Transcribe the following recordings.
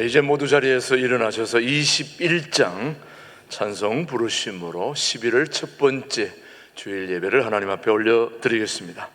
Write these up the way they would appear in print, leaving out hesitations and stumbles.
이제 모두 자리에서 일어나셔서 21장 찬송 부르심으로 11월 첫 번째 주일 예배를 하나님 앞에 올려드리겠습니다.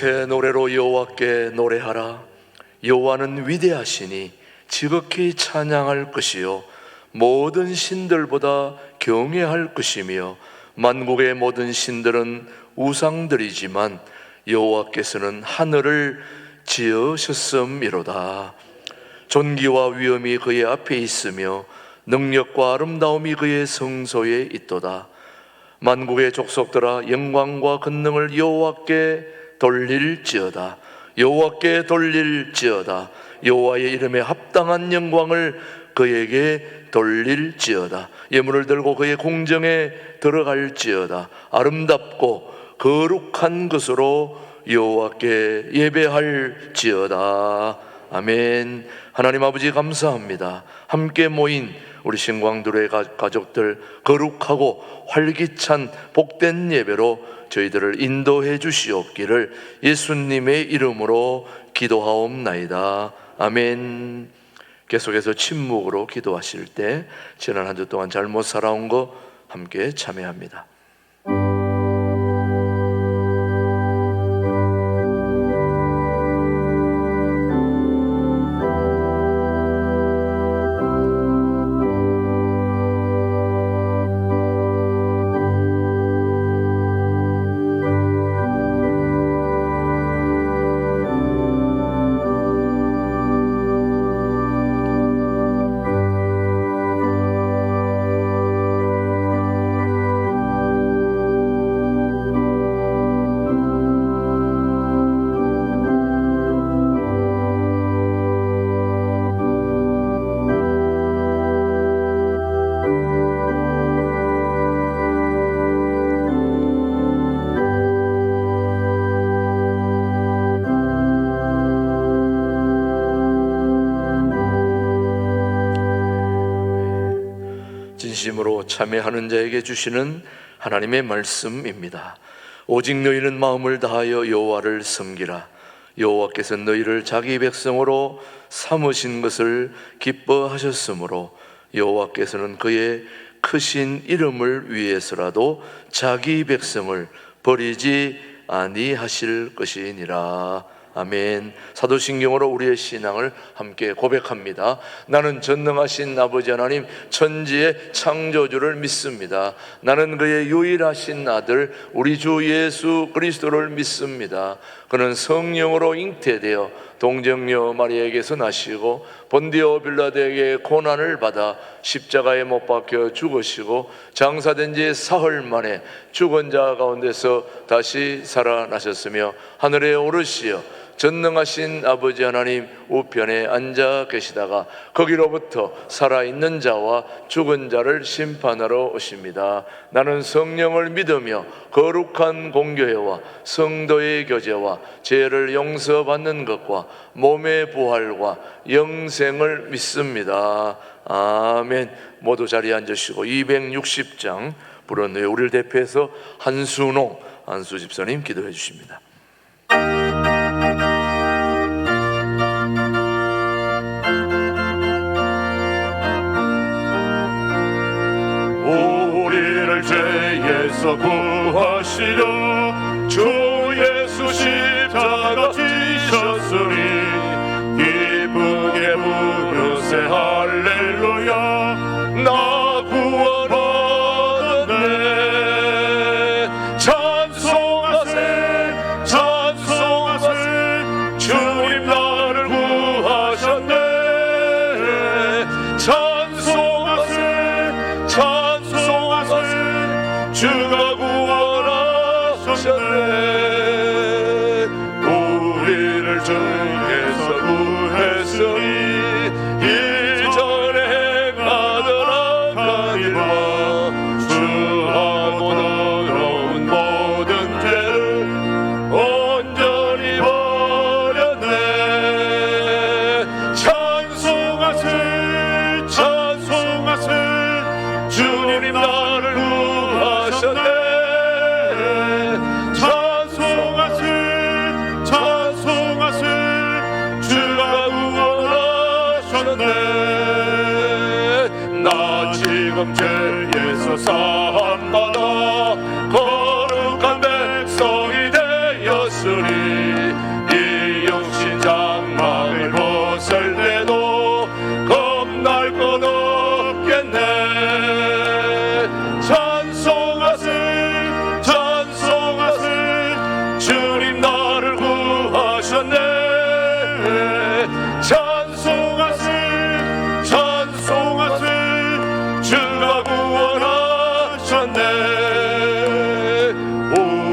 새 노래로 여호와께 노래하라. 여호와는 위대하시니 지극히 찬양할 것이요 모든 신들보다 경외할 것이며 만국의 모든 신들은 우상들이지만 여호와께서는 하늘을 지으셨음이로다. 존귀와 위엄이 그의 앞에 있으며 능력과 아름다움이 그의 성소에 있도다. 만국의 족속들아 영광과 권능을 여호와께 돌릴지어다. 여호와께 돌릴지어다. 여호와의 이름에 합당한 영광을 그에게 돌릴지어다. 예물을 들고 그의 공정에 들어갈지어다. 아름답고 거룩한 것으로 여호와께 예배할지어다. 아멘. 하나님 아버지 감사합니다. 함께 모인 우리 신광두레 가족들 거룩하고 활기찬 복된 예배로 저희들을 인도해 주시옵기를 예수님의 이름으로 기도하옵나이다. 아멘. 계속해서 침묵으로 기도하실 때 지난 한 주 동안 잘못 살아온 거 함께 참여합니다. 진심으로 참여하는 자에게 주시는 하나님의 말씀입니다. 오직 너희는 마음을 다하여 여호와를 섬기라. 여호와께서 너희를 자기 백성으로 삼으신 것을 기뻐하셨으므로 여호와께서는 그의 크신 이름을 위해서라도 자기 백성을 버리지 아니하실 것이니라. 아멘. 사도신경으로 우리의 신앙을 함께 고백합니다. 나는 전능하신 아버지 하나님 천지의 창조주를 믿습니다. 나는 그의 유일하신 아들 우리 주 예수 그리스도를 믿습니다. 그는 성령으로 잉태되어 동정녀 마리아에게서 나시고 본디오 빌라도에게 고난을 받아 십자가에 못 박혀 죽으시고 장사된 지 사흘 만에 죽은 자 가운데서 다시 살아나셨으며 하늘에 오르시어 전능하신 아버지 하나님 우편에 앉아 계시다가 거기로부터 살아있는 자와 죽은 자를 심판하러 오십니다. 나는 성령을 믿으며 거룩한 공교회와 성도의 교제와 죄를 용서받는 것과 몸의 부활과 영생을 믿습니다. 아멘. 모두 자리에 앉으시고 260장 부른 후에 우리를 대표해서 한수 집사님 기도해 주십니다. 우리를 죄에서 구하시려 주 예수 십자가 지셨으니 기쁘게 부르세 할렐루야. 나 구원 얻었네. 찬송하세 찬송하세 주님 나를 구하셨네. 찬송하세 찬송하세 주가 구원하셨네. 우리를 주께서 구했으니 이전에 행하던 악한 일과 주하고 더러운 모든 죄를 온전히 버렸네. 찬송하세 찬송하세 주님 나를 구하셨네. 찬송하세 찬송하세 주가 구원하셨네. 나 지금 죄에서 사함받아 거룩한 백성이 되었으니 이 육신 장막을 벗을 때도 겁날 것 없겠네. 찬송하세 찬송하세 주님 나를 구하셨네. 찬송하세 찬송하세 주가 구원하셨네.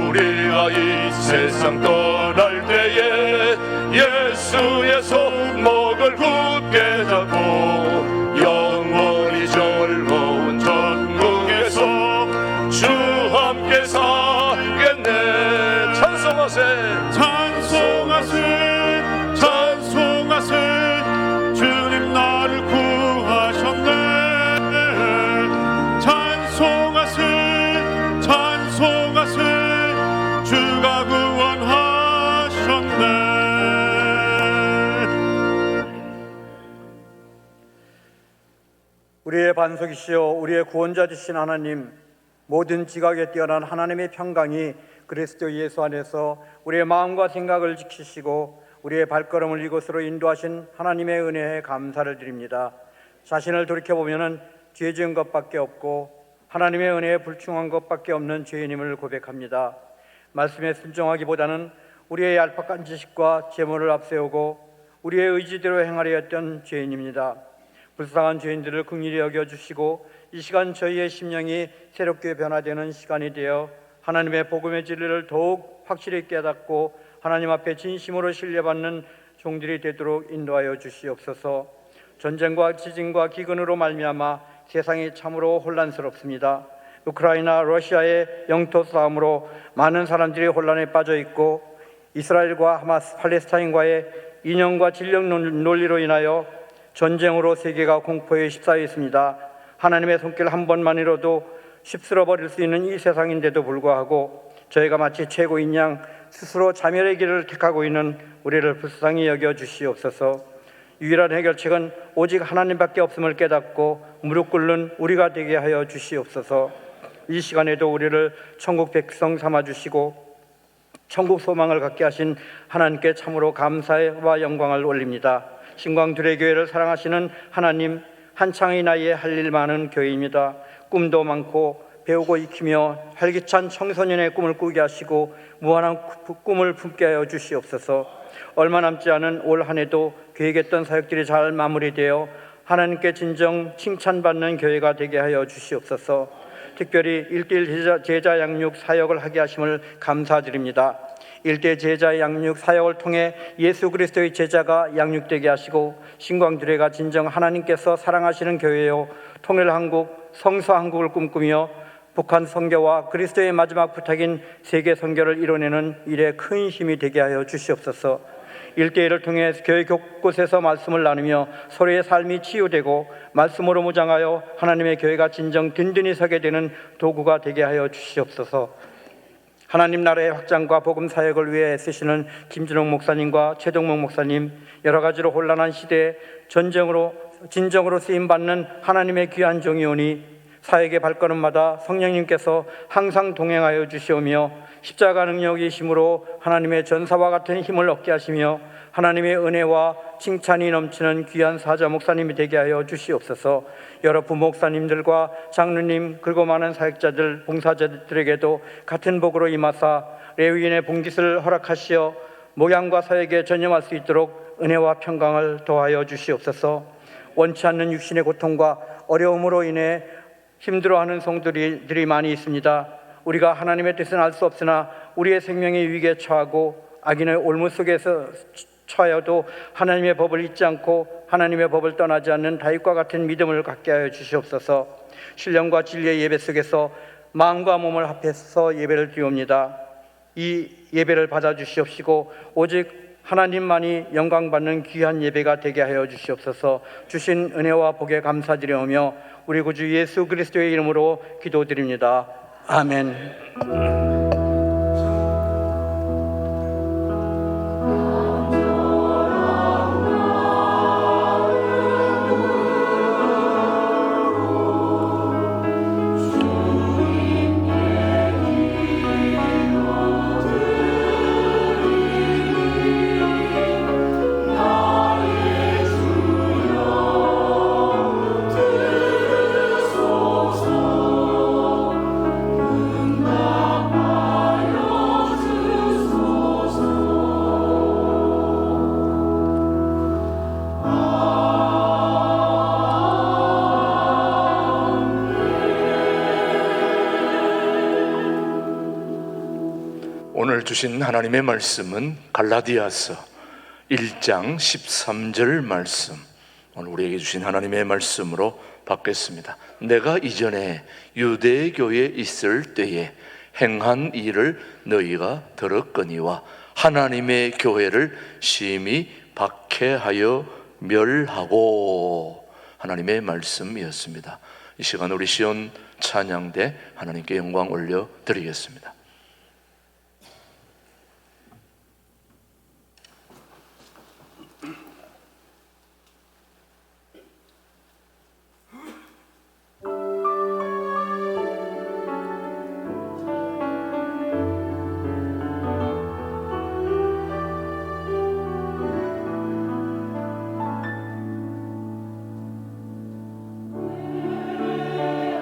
우리가 이 세상 떠날 때에 예수의 손목을 굳게 잡고 영원히 즐거운 천국에서 주 함께 살겠네. 찬송하세 찬송하세 찬송하세 주님 나를 구하셨네. 찬송하세 찬송하세 주가 구원하셨네. 우리의 반석이시여 우리의 구원자 되신 하나님, 모든 지각에 뛰어난 하나님의 평강이 그리스도 예수 안에서 우리의 마음과 생각을 지키시고 우리의 발걸음을 이곳으로 인도하신 하나님의 은혜에 감사를 드립니다. 자신을 돌이켜보면 죄 지은 것밖에 없고 하나님의 은혜에 불충한 것밖에 없는 죄인임을 고백합니다. 말씀에 순종하기보다는 우리의 얄팍한 지식과 재물을 앞세우고 우리의 의지대로 행하려 했던 죄인입니다. 불쌍한 죄인들을 긍휼히 여겨주시고 이 시간 저희의 심령이 새롭게 변화되는 시간이 되어 하나님의 복음의 진리를 더욱 확실히 깨닫고 하나님 앞에 진심으로 신뢰받는 종들이 되도록 인도하여 주시옵소서. 전쟁과 지진과 기근으로 말미암아 세상이 참으로 혼란스럽습니다. 우크라이나, 러시아의 영토 싸움으로 많은 사람들이 혼란에 빠져 있고 이스라엘과 하마스, 팔레스타인과의 이념과 진영 논리로 인하여 전쟁으로 세계가 공포에 휩싸여 있습니다. 하나님의 손길 한 번만이라도 휩쓸어 버릴 수 있는 이 세상인데도 불구하고 저희가 마치 최고인 양 스스로 자멸의 길을 택하고 있는 우리를 불쌍히 여겨 주시옵소서. 유일한 해결책은 오직 하나님밖에 없음을 깨닫고 무릎 꿇는 우리가 되게 하여 주시옵소서. 이 시간에도 우리를 천국 백성 삼아 주시고 천국 소망을 갖게 하신 하나님께 참으로 감사와 영광을 올립니다. 신광두레교회를 사랑하시는 하나님, 한창의 나이에 할 일 많은 교회입니다. 꿈도 많고 배우고 익히며 활기찬 청소년의 꿈을 꾸게 하시고 무한한 꿈을 품게 하여 주시옵소서. 얼마 남지 않은 올 한 해도 계획했던 사역들이 잘 마무리되어 하나님께 진정 칭찬받는 교회가 되게 하여 주시옵소서. 특별히 1:1 제자 양육 사역을 하게 하심을 감사드립니다. 일대 제자의 양육 사역을 통해 예수 그리스도의 제자가 양육되게 하시고 신광주례가 진정 하나님께서 사랑하시는 교회요 통일한국 성서한국을 꿈꾸며 북한 선교와 그리스도의 마지막 부탁인 세계 선교를 이뤄내는 일에 큰 힘이 되게 하여 주시옵소서. 일대일을 통해 교회 곳곳에서 말씀을 나누며 서로의 삶이 치유되고 말씀으로 무장하여 하나님의 교회가 진정 든든히 서게 되는 도구가 되게 하여 주시옵소서. 하나님 나라의 확장과 복음 사역을 위해 애쓰시는 김준홍 목사님과 최동목 목사님, 여러 가지로 혼란한 시대에 진정으로 쓰임받는 하나님의 귀한 종이오니 사역의 발걸음마다 성령님께서 항상 동행하여 주시오며 십자가 능력이심으로 하나님의 전사와 같은 힘을 얻게 하시며 하나님의 은혜와 칭찬이 넘치는 귀한 사자 목사님이 되게 하여 주시옵소서. 여러 부목사님들과 장로님 그리고 많은 사역자들 봉사자들에게도 같은 복으로 임하사 레위인의 봉깃을 허락하시어 목양과 사역에 전념할 수 있도록 은혜와 평강을 더하여 주시옵소서. 원치 않는 육신의 고통과 어려움으로 인해 힘들어하는 성도들이 많이 있습니다. 우리가 하나님의 뜻은 알 수 없으나 우리의 생명이 위기에 처하고 악인의 올무 속에서 처하여도 하나님의 법을 잊지 않고 하나님의 법을 떠나지 않는 다윗과 같은 믿음을 갖게 하여 주시옵소서. 신령과 진리의 예배 속에서 마음과 몸을 합해서 예배를 드리옵니다. 이 예배를 받아주시옵시고 오직 하나님만이 영광받는 귀한 예배가 되게 하여 주시옵소서. 주신 은혜와 복에 감사드리오며 우리 구주 예수 그리스도의 이름으로 기도드립니다. 아멘. 오늘 주신 하나님의 말씀은 갈라디아서 1장 13절 말씀, 오늘 우리에게 주신 하나님의 말씀으로 받겠습니다. 내가 이전에 유대 교회에 있을 때에 행한 일을 너희가 들었거니와 하나님의 교회를 심히 박해하여 멸하고, 하나님의 말씀이었습니다. 이 시간 우리 시온 찬양대 하나님께 영광 올려 드리겠습니다.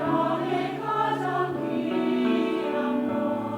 안에 가장 귀한 것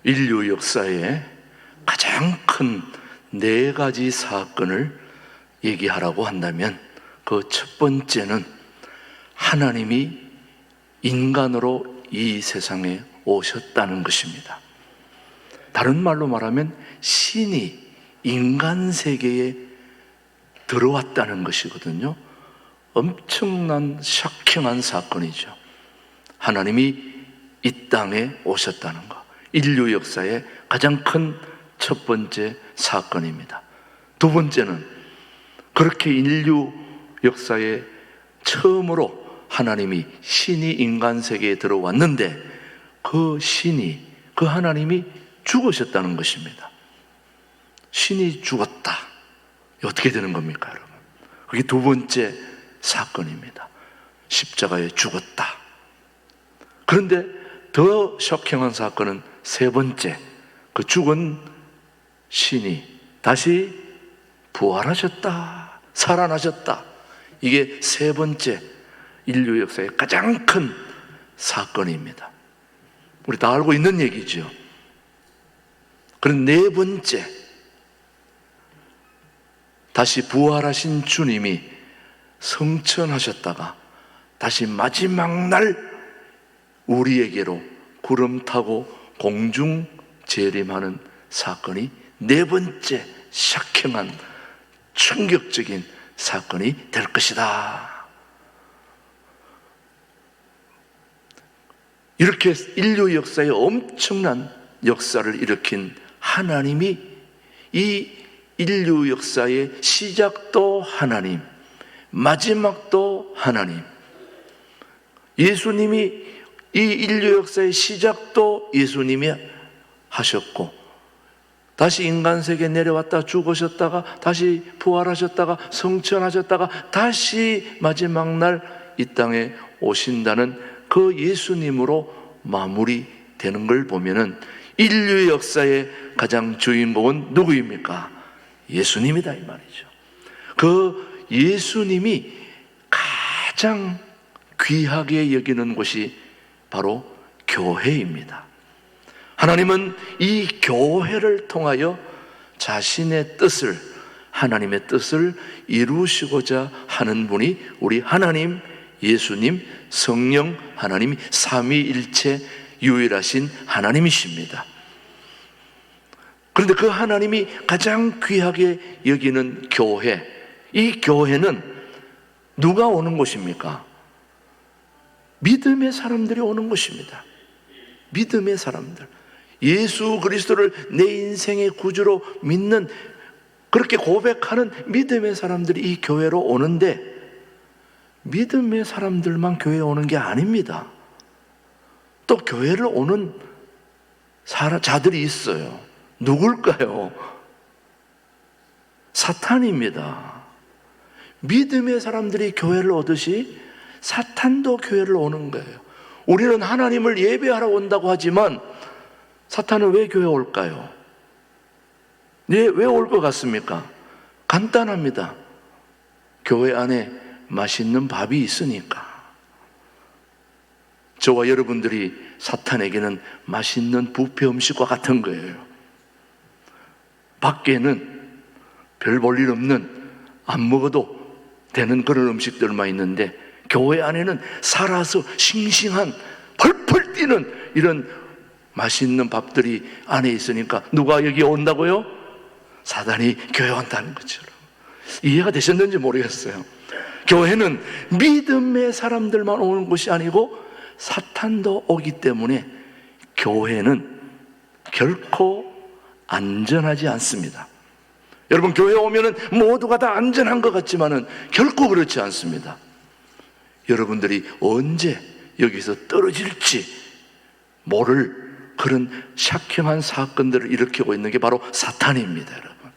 인류 역사의 가장 큰 4가지 사건을 얘기하라고 한다면 그 첫 번째는 하나님이 인간으로 이 세상에 오셨다는 것입니다. 다른 말로 말하면 신이 인간 세계에 들어왔다는 것이거든요. 엄청난 쇼킹한 사건이죠. 하나님이 이 땅에 오셨다는 것, 인류 역사의 가장 큰 첫 번째 사건입니다. 두 번째는 그렇게 인류 역사에 처음으로 하나님이 신이 인간 세계에 들어왔는데 그 신이, 그 하나님이 죽으셨다는 것입니다. 신이 죽었다. 어떻게 되는 겁니까, 여러분? 그게 두 번째 사건입니다. 십자가에 죽었다. 그런데 더 쇼킹한 사건은 세 번째, 그 죽은 신이 다시 부활하셨다, 살아나셨다. 이게 세 번째 인류 역사의 가장 큰 사건입니다. 우리 다 알고 있는 얘기죠. 그런 네 번째, 다시 부활하신 주님이 성천하셨다가 다시 마지막 날 우리에게로 구름 타고 공중 재림하는 사건이 네 번째 쇼킹한 충격적인 사건이 될 것이다. 이렇게 인류 역사에 엄청난 역사를 일으킨 하나님이 이 인류 역사의 시작도 하나님, 마지막도 하나님, 예수님이 이 인류 역사의 시작도 예수님이 하셨고 다시 인간 세계에 내려왔다 죽으셨다가 다시 부활하셨다가 성천하셨다가 다시 마지막 날 이 땅에 오신다는 그 예수님으로 마무리되는 걸 보면은 인류 역사의 가장 주인공은 누구입니까? 예수님이다, 이 말이죠. 그 예수님이 가장 귀하게 여기는 곳이 바로 교회입니다. 하나님은 이 교회를 통하여 자신의 뜻을, 하나님의 뜻을 이루시고자 하는 분이 우리 하나님, 예수님, 성령 하나님, 삼위일체 유일하신 하나님이십니다. 그런데 그 하나님이 가장 귀하게 여기는 교회, 이 교회는 누가 오는 곳입니까? 믿음의 사람들이 오는 곳입니다. 믿음의 사람들, 예수 그리스도를 내 인생의 구주로 믿는, 그렇게 고백하는 믿음의 사람들이 이 교회로 오는데 믿음의 사람들만 교회에 오는 게 아닙니다. 또 교회를 오는 자들이 있어요. 누굴까요? 사탄입니다. 믿음의 사람들이 교회를 오듯이 사탄도 교회를 오는 거예요. 우리는 하나님을 예배하러 온다고 하지만 사탄은 왜 교회에 올까요? 왜 올 것 같습니까? 간단합니다. 교회 안에 맛있는 밥이 있으니까. 저와 여러분들이 사탄에게는 맛있는 뷔페 음식과 같은 거예요. 밖에는 별 볼 일 없는, 안 먹어도 되는 그런 음식들만 있는데 교회 안에는 살아서 싱싱한, 펄펄 뛰는 이런 맛있는 밥들이 안에 있으니까 누가 여기 온다고요? 사단이 교회 온다는 것처럼. 이해가 되셨는지 모르겠어요. 교회는 믿음의 사람들만 오는 곳이 아니고 사탄도 오기 때문에 교회는 결코 안전하지 않습니다. 여러분, 교회에 오면은 모두가 다 안전한 것 같지만은 결코 그렇지 않습니다. 여러분들이 언제 여기서 떨어질지 모를 그런 샤킹한 사건들을 일으키고 있는 게 바로 사탄입니다. 여러분,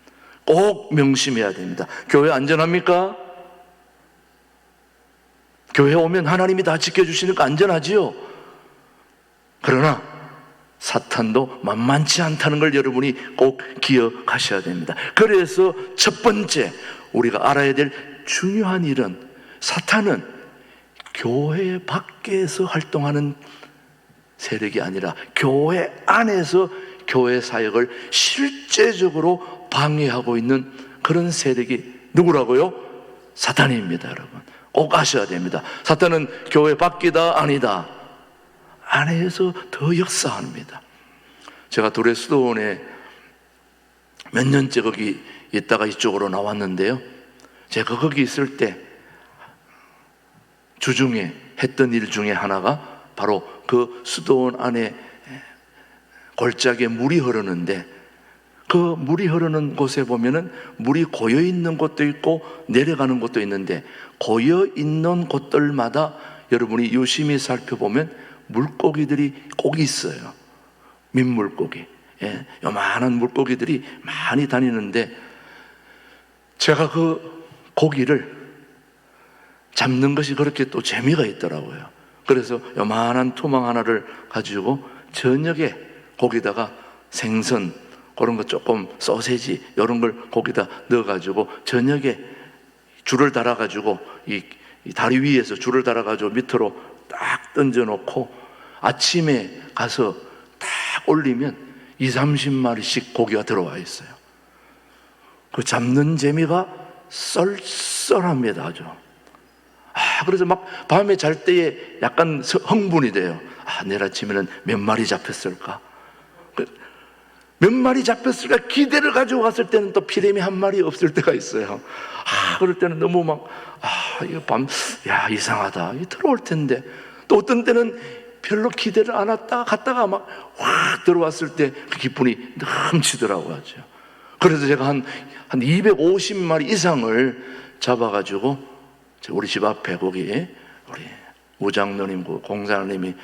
꼭 명심해야 됩니다. 교회 안전합니까? 교회에 오면 하나님이 다 지켜주시니까 안전하지요. 그러나 사탄도 만만치 않다는 걸 여러분이 꼭 기억하셔야 됩니다. 그래서 첫 번째 우리가 알아야 될 중요한 일은, 사탄은 교회 밖에서 활동하는 세력이 아니라 교회 안에서 교회 사역을 실제적으로 방해하고 있는 그런 세력이 누구라고요? 사탄입니다, 여러분. 꼭 아셔야 됩니다. 사탄은 교회 밖이다, 아니다. 안에서 더 역사합니다. 제가 두레 수도원에 몇 년째 거기 있다가 이쪽으로 나왔는데요, 제가 거기 있을 때 주중에 했던 일 중에 하나가 바로 그 수도원 안에 골짜기에 물이 흐르는데, 그 물이 흐르는 곳에 보면은 물이 고여 있는 곳도 있고 내려가는 곳도 있는데, 고여 있는 곳들마다 여러분이 유심히 살펴보면 물고기들이 꼭 있어요. 민물고기, 요만한 물고기들이 많이 다니는데, 제가 그 고기를 잡는 것이 그렇게 또 재미가 있더라고요. 그래서 요만한 투망 하나를 가지고 저녁에 거기다가 생선, 그런 거 조금, 소세지 이런 걸 거기다 넣어가지고 저녁에 줄을 달아가지고 이 다리 위에서 줄을 달아가지고 밑으로 딱 던져놓고 아침에 가서 딱 올리면 20-30마리씩 고기가 들어와 있어요. 그 잡는 재미가 쏠쏠합니다, 아주. 그래서 막 밤에 잘 때에 약간 흥분이 돼요. 내일 아침에는 몇 마리 잡혔을까? 몇 마리 잡혔을까? 기대를 가지고 갔을 때는 또 피레미 한 마리 없을 때가 있어요. 그럴 때는 너무 막, 이거 이상하다. 이 들어올 텐데. 또 어떤 때는 별로 기대를 안 했다가 갔다가 막 확 들어왔을 때 그 기분이 넘치더라고요. 그래서 제가 한 250마리 이상을 잡아가지고 우리 집 앞에 거기 우리 우장로님, 공사님이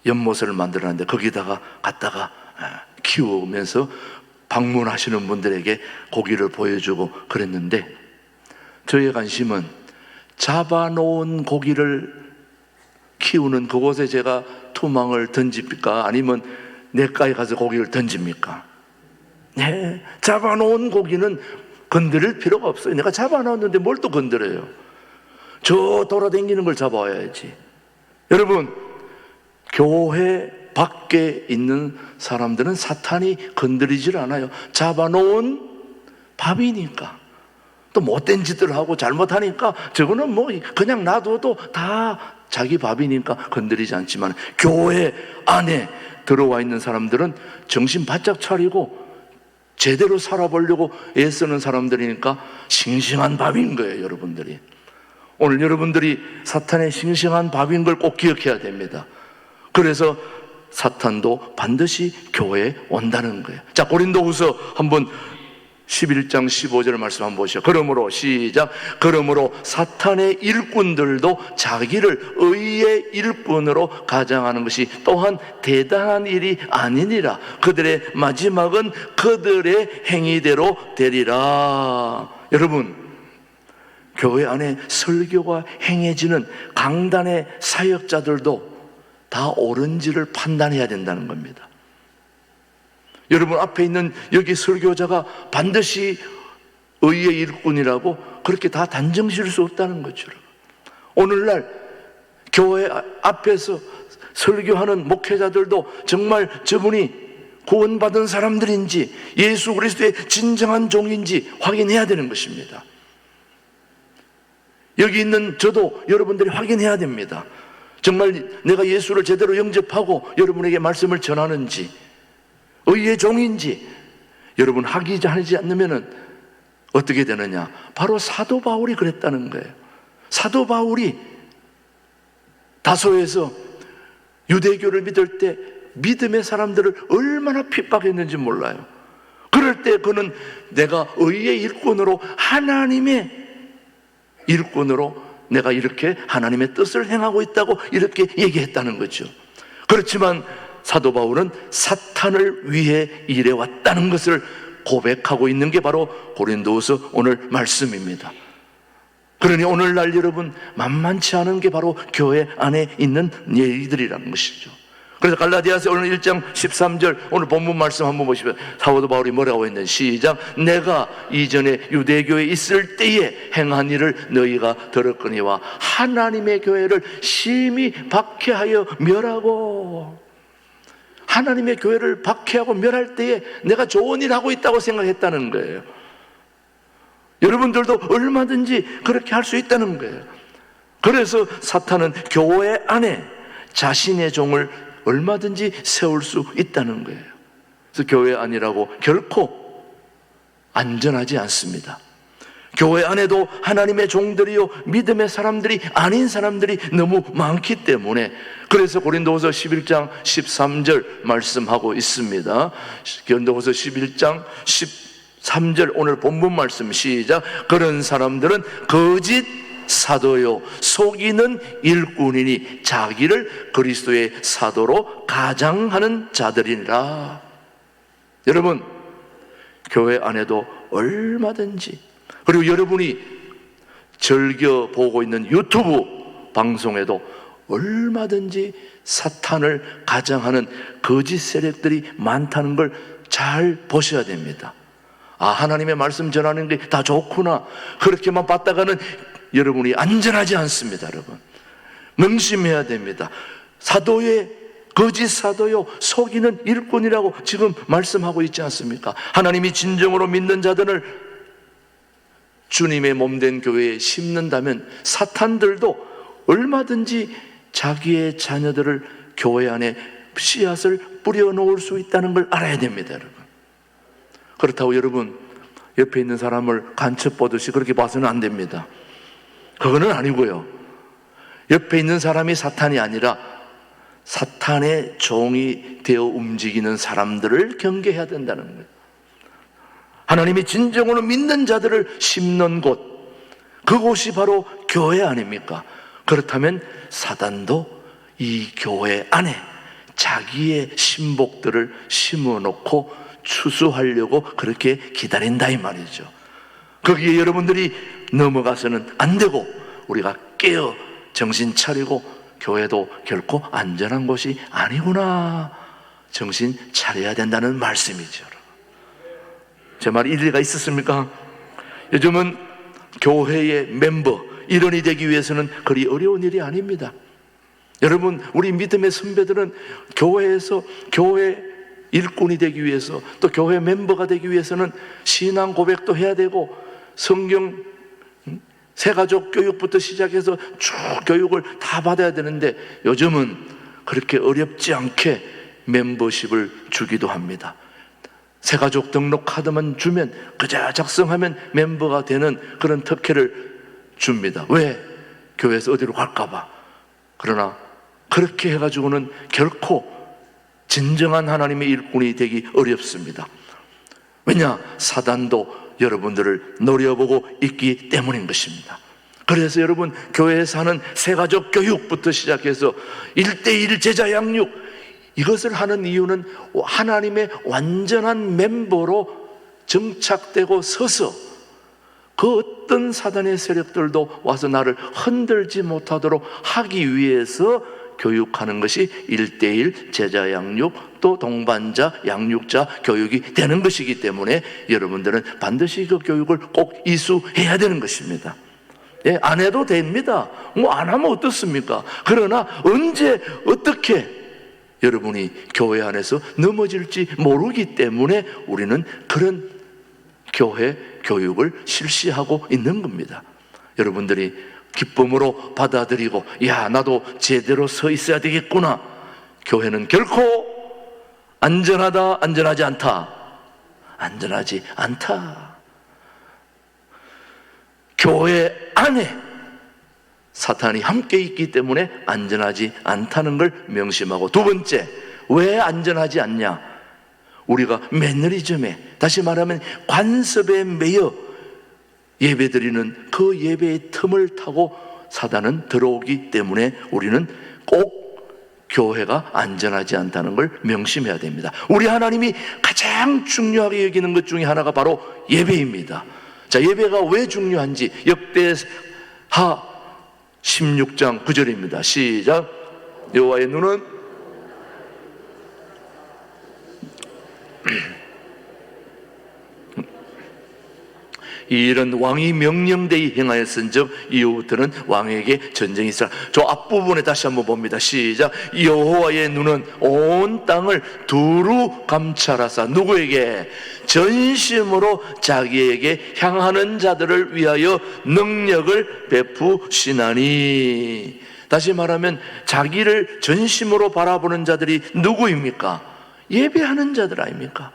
연못을 만들었는데 거기다가 갔다가 키우면서 방문하시는 분들에게 고기를 보여주고 그랬는데, 저의 관심은 잡아놓은 고기를 키우는 그곳에 제가 투망을 던집니까? 아니면 냇가에 가서 고기를 던집니까? 네, 잡아놓은 고기는 건드릴 필요가 없어요. 내가 잡아놨는데 뭘 또 건드려요? 저 돌아다니는 걸 잡아와야지. 여러분, 교회 밖에 있는 사람들은 사탄이 건드리질 않아요. 잡아놓은 밥이니까. 또 못된 짓을 하고 잘못하니까 저거는 뭐 그냥 놔둬도 다 자기 밥이니까 건드리지 않지만, 교회 안에 들어와 있는 사람들은 정신 바짝 차리고 제대로 살아보려고 애쓰는 사람들이니까 싱싱한 밥인 거예요, 여러분들이. 오늘 여러분들이 사탄의 싱싱한 밥인 걸 꼭 기억해야 됩니다. 그래서 사탄도 반드시 교회에 온다는 거예요. 자, 고린도후서 한번 11장 15절 말씀 한번 보시죠. 그러므로 시작. 그러므로 사탄의 일꾼들도 자기를 의의 일꾼으로 가장하는 것이 또한 대단한 일이 아니니라. 그들의 마지막은 그들의 행위대로 되리라. 여러분, 교회 안에 설교가 행해지는 강단의 사역자들도 다 옳은지를 판단해야 된다는 겁니다. 여러분, 앞에 있는 여기 설교자가 반드시 의의 일꾼이라고 그렇게 다 단정 지을 수 없다는 거죠. 오늘날 교회 앞에서 설교하는 목회자들도 정말 저분이 구원받은 사람들인지 예수 그리스도의 진정한 종인지 확인해야 되는 것입니다. 여기 있는 저도 여러분들이 확인해야 됩니다. 정말 내가 예수를 제대로 영접하고 여러분에게 말씀을 전하는지, 의의 종인지. 여러분, 하지 않으면 어떻게 되느냐? 바로 사도 바울이 그랬다는 거예요. 사도 바울이 다소에서 유대교를 믿을 때 믿음의 사람들을 얼마나 핍박했는지 몰라요. 그럴 때 그는 내가 의의 일꾼으로, 하나님의 일꾼으로 내가 이렇게 하나님의 뜻을 행하고 있다고 이렇게 얘기했다는 거죠. 그렇지만 사도 바울은 사탄을 위해 일해왔다는 것을 고백하고 있는 게 바로 고린도후서 오늘 말씀입니다. 그러니 오늘날 여러분, 만만치 않은 게 바로 교회 안에 있는 일들이라는 것이죠. 그래서 갈라디아서 오늘 1장 13절 오늘 본문 말씀 한번 보시면 사도 바울이 뭐라고 했는지 시작. 내가 이전에 유대교에 있을 때에 행한 일을 너희가 들었거니와 하나님의 교회를 심히 박해하여 멸하고, 하나님의 교회를 박해하고 멸할 때에 내가 좋은 일 하고 있다고 생각했다는 거예요. 여러분들도 얼마든지 그렇게 할 수 있다는 거예요. 그래서 사탄은 교회 안에 자신의 종을 얼마든지 세울 수 있다는 거예요. 그래서 교회 안이라고 결코 안전하지 않습니다. 교회 안에도 하나님의 종들이요 믿음의 사람들이 아닌 사람들이 너무 많기 때문에, 그래서 고린도후서 11장 13절 말씀하고 있습니다. 고린도후서 11장 13절 오늘 본문 말씀 시작. 그런 사람들은 거짓 사도요 속이는 일꾼이니 자기를 그리스도의 사도로 가장하는 자들이니라. 여러분, 교회 안에도 얼마든지, 그리고 여러분이 즐겨 보고 있는 유튜브 방송에도 얼마든지 사탄을 가장하는 거짓 세력들이 많다는 걸 잘 보셔야 됩니다. 아, 하나님의 말씀 전하는 게 다 좋구나, 그렇게만 봤다가는 여러분이 안전하지 않습니다. 여러분, 명심해야 됩니다. 사도의 거짓 사도요 속이는 일꾼이라고 지금 말씀하고 있지 않습니까? 하나님이 진정으로 믿는 자들을 주님의 몸된 교회에 심는다면 사탄들도 얼마든지 자기의 자녀들을 교회 안에 씨앗을 뿌려놓을 수 있다는 걸 알아야 됩니다. 여러분, 그렇다고 여러분 옆에 있는 사람을 간첩 보듯이 그렇게 봐서는 안 됩니다. 그거는 아니고요, 옆에 있는 사람이 사탄이 아니라 사탄의 종이 되어 움직이는 사람들을 경계해야 된다는 거예요. 하나님이 진정으로 믿는 자들을 심는 곳, 그곳이 바로 교회 아닙니까? 그렇다면 사단도 이 교회 안에 자기의 신복들을 심어놓고 추수하려고 그렇게 기다린다 이 말이죠. 거기에 여러분들이 넘어가서는 안 되고, 우리가 깨어 정신 차리고 교회도 결코 안전한 곳이 아니구나 정신 차려야 된다는 말씀이죠. 제 말이 일리가 있었습니까? 요즘은 교회의 멤버, 일원이 되기 위해서는 그리 어려운 일이 아닙니다. 여러분, 우리 믿음의 선배들은 교회에서 교회 일꾼이 되기 위해서, 또 교회 멤버가 되기 위해서는 신앙 고백도 해야 되고, 성경 새가족 교육부터 시작해서 쭉 교육을 다 받아야 되는데, 요즘은 그렇게 어렵지 않게 멤버십을 주기도 합니다. 새가족 등록 카드만 주면 그저 작성하면 멤버가 되는 그런 특혜를 줍니다. 왜? 교회에서 어디로 갈까봐. 그러나 그렇게 해가지고는 결코 진정한 하나님의 일꾼이 되기 어렵습니다. 왜냐? 사단도 여러분들을 노려보고 있기 때문인 것입니다. 그래서 여러분, 교회에서 하는 새가족 교육부터 시작해서 1:1 제자 양육, 이것을 하는 이유는 하나님의 완전한 멤버로 정착되고 서서 그 어떤 사단의 세력들도 와서 나를 흔들지 못하도록 하기 위해서 교육하는 것이 1:1 제자 양육, 또 동반자 양육자 교육이 되는 것이기 때문에 여러분들은 반드시 그 교육을 꼭 이수해야 되는 것입니다. 예, 안 해도 됩니다. 뭐 안 하면 어떻습니까? 그러나 언제 어떻게 여러분이 교회 안에서 넘어질지 모르기 때문에 우리는 그런 교회 교육을 실시하고 있는 겁니다. 여러분들이 기쁨으로 받아들이고, 야, 나도 제대로 서 있어야 되겠구나. 교회는 결코 안전하다, 안전하지 않다. 안전하지 않다. 교회 안에 사탄이 함께 있기 때문에 안전하지 않다는 걸 명심하고, 두 번째, 왜 안전하지 않냐? 우리가 매너리즘에, 다시 말하면 관습에 매여 예배드리는 그 예배의 틈을 타고 사단은 들어오기 때문에 우리는 꼭 교회가 안전하지 않다는 걸 명심해야 됩니다. 우리 하나님이 가장 중요하게 여기는 것 중에 하나가 바로 예배입니다. 자, 예배가 왜 중요한지 역대하 16장 9절입니다. 시작. 여호와의 눈은 이 일은 왕이 명령되이 행하였은즉 이후부터는 왕에게 전쟁이 있으라. 저 앞부분에 다시 한번 봅니다. 시작. 여호와의 눈은 온 땅을 두루 감찰하사 누구에게? 전심으로 자기에게 향하는 자들을 위하여 능력을 베푸시나니. 다시 말하면 자기를 전심으로 바라보는 자들이 누구입니까? 예배하는 자들 아닙니까?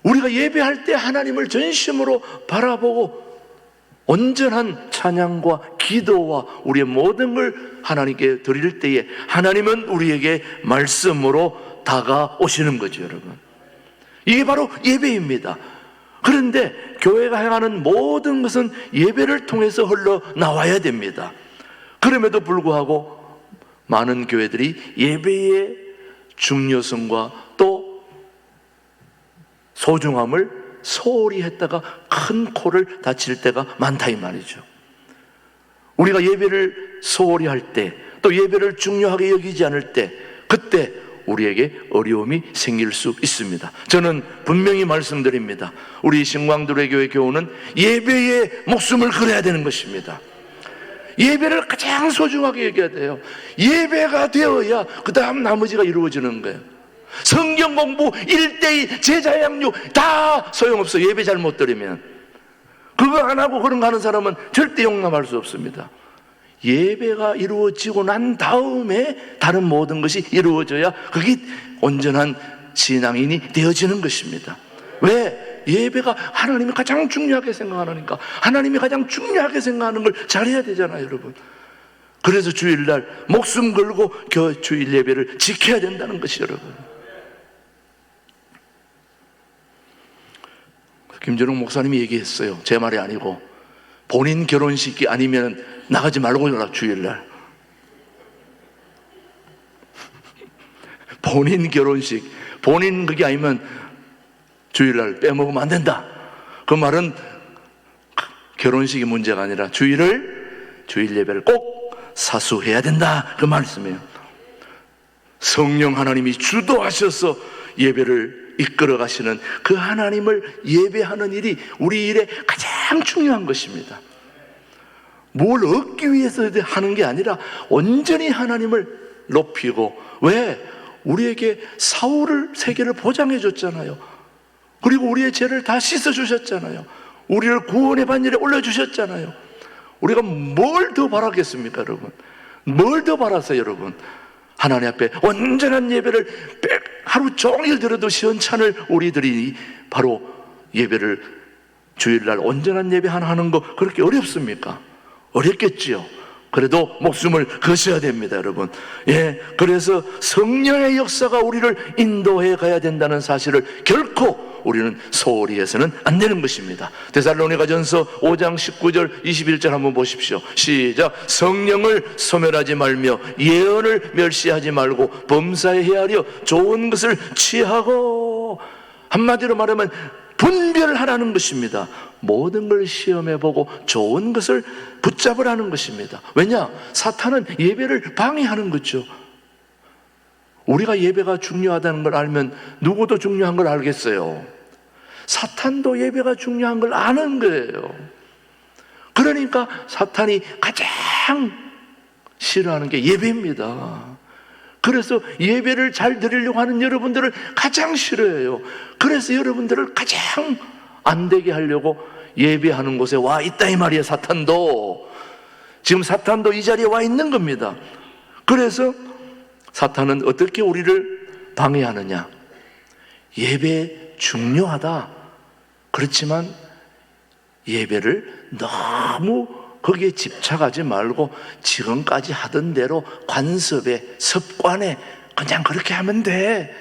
우리가 예배할 때 하나님을 전심으로 바라보고 온전한 찬양과 기도와 우리의 모든 걸 하나님께 드릴 때에 하나님은 우리에게 말씀으로 다가오시는 거죠, 여러분. 이게 바로 예배입니다. 그런데 교회가 행하는 모든 것은 예배를 통해서 흘러나와야 됩니다. 그럼에도 불구하고 많은 교회들이 예배의 중요성과 또 소중함을 소홀히 했다가 큰 코를 다칠 때가 많다 이 말이죠. 우리가 예배를 소홀히 할 때, 또 예배를 중요하게 여기지 않을 때, 그때 우리에게 어려움이 생길 수 있습니다. 저는 분명히 말씀드립니다. 우리 신광두레 교회 교우는 예배에 목숨을 걸어야 되는 것입니다. 예배를 가장 소중하게 여겨야 돼요. 예배가 되어야 그 다음 나머지가 이루어지는 거예요. 성경 공부 1:2 제자 양육 다 소용없어. 예배 잘못 드리면. 그거 안 하고 그런 거 하는 사람은 절대 용납할 수 없습니다. 예배가 이루어지고 난 다음에 다른 모든 것이 이루어져야 그게 온전한 신앙인이 되어지는 것입니다. 왜? 예배가 하나님이 가장 중요하게 생각하니까. 하나님이 가장 중요하게 생각하는 걸 잘해야 되잖아요, 여러분. 그래서 주일날 목숨 걸고 주일 예배를 지켜야 된다는 것이, 여러분. 김준욱 목사님이 얘기했어요. 제 말이 아니고. 본인 결혼식이 아니면 나가지 말고 해라, 주일날. 본인 결혼식, 본인 그게 아니면 주일날 빼먹으면 안 된다. 그 말은 결혼식이 문제가 아니라 주일 예배를 꼭 사수해야 된다. 그 말씀이에요. 성령 하나님이 주도하셔서 예배를 이끌어 가시는 그 하나님을 예배하는 일이 우리 일에 가장 중요한 것입니다. 뭘 얻기 위해서 하는 게 아니라 온전히 하나님을 높이고. 왜? 우리에게 사울을 세계를 보장해 줬잖아요. 그리고 우리의 죄를 다 씻어 주셨잖아요. 우리를 구원의 반열에 올려주셨잖아요. 우리가 뭘 더 바라겠습니까, 여러분? 뭘 더 바라세요, 여러분? 하나님 앞에 온전한 예배를 하루 종일 들어도 시원찮을 우리들이 바로 예배를 주일날 온전한 예배 하나 하는 거 그렇게 어렵습니까? 어렵겠지요. 그래도 목숨을 거셔야 됩니다, 여러분. 예, 그래서 성령의 역사가 우리를 인도해 가야 된다는 사실을 결코 우리는 소홀히 해서는 안 되는 것입니다. 데살로니가전서 5장 19절 21절 한번 보십시오. 시작. 성령을 소멸하지 말며 예언을 멸시하지 말고 범사에 헤아려 좋은 것을 취하고. 한마디로 말하면 분별하라는 것입니다. 모든 걸 시험해보고 좋은 것을 붙잡으라는 것입니다. 왜냐? 사탄은 예배를 방해하는 거죠. 우리가 예배가 중요하다는 걸 알면 누구도 중요한 걸 알겠어요. 사탄도 예배가 중요한 걸 아는 거예요. 그러니까 사탄이 가장 싫어하는 게 예배입니다. 그래서 예배를 잘 드리려고 하는 여러분들을 가장 싫어해요. 그래서 여러분들을 가장 안 되게 하려고 예배하는 곳에 와 있다 이 말이에요. 사탄도 지금 사탄도 이 자리에 와 있는 겁니다. 그래서 사탄은 어떻게 우리를 방해하느냐? 예배 중요하다. 그렇지만 예배를 너무 거기에 집착하지 말고 지금까지 하던 대로 관습에 습관에 그냥 그렇게 하면 돼.